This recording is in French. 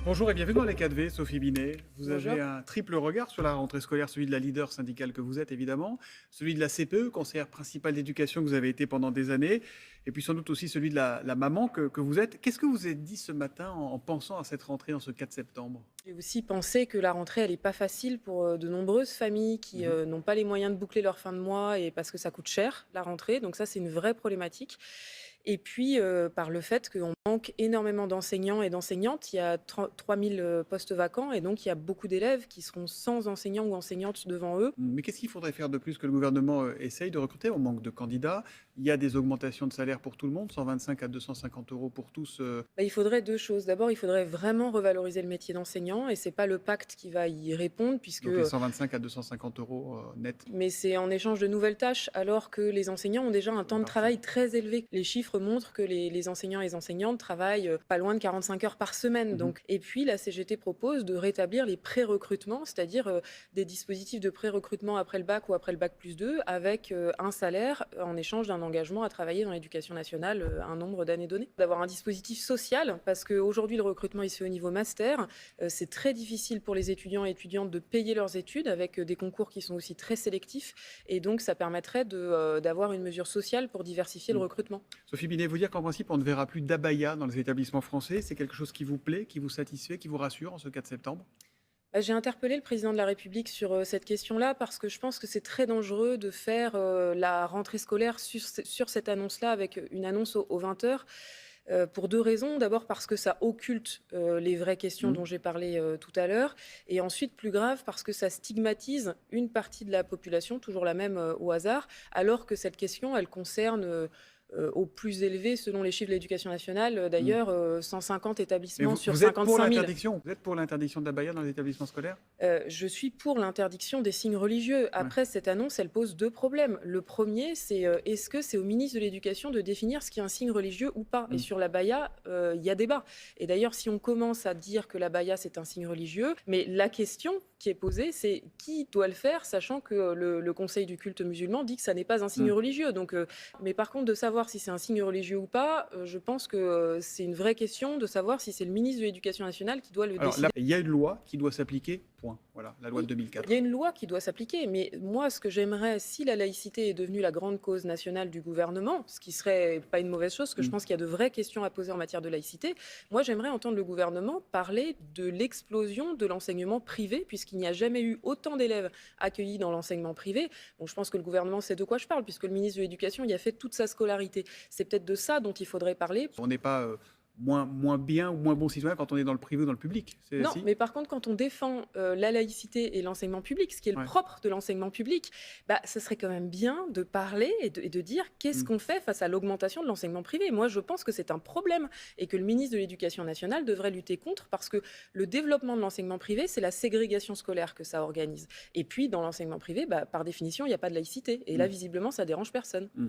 Bonjour et bienvenue dans les 4V, Sophie Binet. Vous Bonjour. avez un triple regard sur la rentrée scolaire, celui de la leader syndicale que vous êtes évidemment, celui de la CPE, conseillère principale d'éducation que vous avez été pendant des années, et puis sans doute aussi celui de la maman que vous êtes. Qu'est-ce que vous avez dit ce matin en pensant à cette rentrée en ce 4 septembre? J'ai aussi pensé que la rentrée, elle est pas facile pour, de nombreuses familles qui, Mhm. n'ont pas les moyens de boucler leur fin de mois et parce que ça coûte cher, la rentrée. Donc ça, c'est une vraie problématique et puis, par le fait qu'on manque énormément d'enseignants et d'enseignantes. Il y a 3 000 postes vacants et donc il y a beaucoup d'élèves qui seront sans enseignants ou enseignantes devant eux. Mais qu'est-ce qu'il faudrait faire de plus que le gouvernement essaye de recruter? On manque de candidats, il y a des augmentations de salaire pour tout le monde, 125 à 250 euros pour tous. Bah, il faudrait 2 choses. D'abord, il faudrait vraiment revaloriser le métier d'enseignant et c'est pas le pacte qui va y répondre puisque, Donc les 125 à 250 euros net. mais c'est en échange de nouvelles tâches, alors que les enseignants ont déjà un temps de Largement. travail très élevé. Les chiffres montrent que les enseignants et les enseignantes travaillent pas loin de 45 heures par semaine. Mhm. Donc. Et puis, la CGT propose de rétablir les pré-recrutements, c'est-à-dire des dispositifs de pré-recrutement après le bac ou après le bac plus 2, avec un salaire en échange d'un engagement à travailler dans l'éducation nationale un nombre d'années donné. D'avoir un dispositif social, parce qu'aujourd'hui, le recrutement il se fait au niveau master. C'est très difficile pour les étudiants et étudiantes de payer leurs études avec des concours qui sont aussi très sélectifs. Et donc, ça permettrait d'avoir une mesure sociale pour diversifier le Mm. recrutement. Sophie Binet, vous dire qu'en principe, on ne verra plus d'abaya dans les établissements français. C'est quelque chose qui vous plaît, qui vous satisfait, qui vous rassure en ce 4 septembre? J'ai interpellé le président de la République sur cette question-là parce que je pense que c'est très dangereux de faire la rentrée scolaire sur cette annonce-là avec une annonce aux 20 heures. Pour deux raisons. D'abord parce que ça occulte les vraies questions Mm. dont j'ai parlé tout à l'heure. Et ensuite, plus grave, parce que ça stigmatise une partie de la population, toujours la même au hasard, alors que cette question, elle concerne au plus élevé, selon les chiffres de l'éducation nationale, Mm. d'ailleurs, 150 Mais établissements vous, sur vous êtes pour 55 000. l'interdiction? Vous êtes pour l'interdiction de l'abaya dans les établissements scolaires? Je suis pour l'interdiction des signes religieux. Ouais. Après, cette annonce, elle pose 2 problèmes. Le premier, c'est, est-ce que c'est au ministre de l'Éducation de définir ce qui est un signe religieux ou pas? Et Mm. sur l'abaya, il y a débat. Et d'ailleurs, si on commence à dire que l'abaya, c'est un signe religieux, mais la question qui est posée, c'est qui doit le faire, sachant que le Conseil du culte musulman dit que ça n'est pas un signe Mm. religieux. Donc, mais par contre, de savoir si c'est un signe religieux ou pas, je pense que c'est une vraie question de savoir si c'est le ministre de l'Éducation nationale qui doit le Alors décider. là, il y a une loi qui doit s'appliquer, point. Voilà, la loi de Oui, il y 2004. a une loi qui doit s'appliquer, mais moi, ce que j'aimerais, si la laïcité est devenue la grande cause nationale du gouvernement, ce qui serait pas une mauvaise chose, parce que je Mm. pense qu'il y a de vraies questions à poser en matière de laïcité, moi, j'aimerais entendre le gouvernement parler de l'explosion de l'enseignement privé, puisqu'il n'y a jamais eu autant d'élèves accueillis dans l'enseignement privé. Bon, je pense que le gouvernement sait de quoi je parle, puisque le ministre de l'Éducation y a fait toute sa scolarité. C'est peut-être de ça dont il faudrait parler. On n'est pas moins bien ou moins bon citoyen quand on est dans le privé ou dans le public. C'est Non, si. mais par contre, quand on défend la laïcité et l'enseignement public, ce qui est le Ouais. propre de l'enseignement public, bah, ce serait quand même bien de parler et de dire qu'est-ce Mm. qu'on fait face à l'augmentation de l'enseignement privé. Moi, je pense que c'est un problème et que le ministre de l'Éducation nationale devrait lutter contre parce que le développement de l'enseignement privé, c'est la ségrégation scolaire que ça organise. Et puis, dans l'enseignement privé, bah, par définition, il n'y a pas de laïcité. Et là, Mm. visiblement, ça dérange personne. Mm.